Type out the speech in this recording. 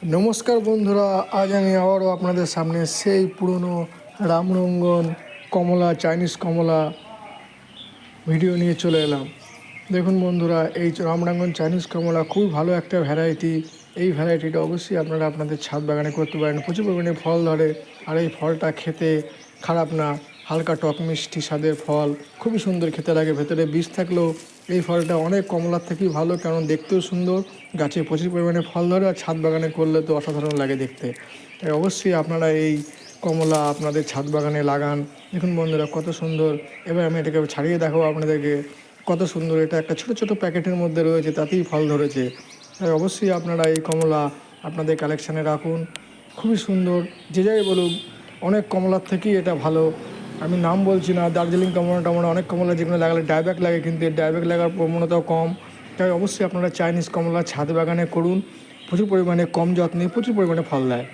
নমস্কার বন্ধুরা, আজ আমি আবারও আপনাদের সামনে সেই পুরনো রামরঙ্গন কমলা, চাইনিজ কমলা ভিডিও নিয়ে চলে এলাম। দেখুন বন্ধুরা, এই রামরঙ্গন চাইনিজ কমলা খুব ভালো একটা ভ্যারাইটি। এই ভ্যারাইটিটা অবশ্যই আপনারা আপনাদের ছাদ বাগানে করতে পারেন। প্রচুর পরিমাণে ফল ধরে, আর এই ফলটা খেতে খারাপ না, হালকা টক মিষ্টি স্বাদের ফল, খুবই সুন্দর খেতে লাগে। ভেতরে বীজ থাকলেও এই ফলটা অনেক কমলার থেকেই ভালো, কারণ দেখতেও সুন্দর, গাছে প্রচুর পরিমাণে ফল ধরে, আর ছাদ বাগানে করলে তো অসাধারণ লাগে দেখতে। তাই অবশ্যই আপনারা এই কমলা আপনাদের ছাদ বাগানে লাগান। দেখুন বন্ধুরা কত সুন্দর। এবার আমি এটাকে ছাড়িয়ে দেখাবো আপনাদেরকে, কত সুন্দর। এটা একটা ছোট ছোট প্যাকেটের মধ্যে রয়েছে, তাতেই ফল ধরেছে। তাই অবশ্যই আপনারা এই কমলা আপনাদের কালেকশানে রাখুন। খুবই সুন্দর, যে যাই বলুক, অনেক কমলার থেকেই এটা ভালো। আমি নাম বলছি না, দার্জিলিং কমলা টমলা অনেক কমলা যেগুলো লাগালে ডায়ব্যাক লাগে, কিন্তু এর ডায়ব্যাক লাগার প্রবণতাও কম। তাই অবশ্যই আপনারা চাইনিজ কমলা ছাদ বাগানে করুন। প্রচুর পরিমাণে কম যত্নে প্রচুর পরিমাণে ফল দেয়।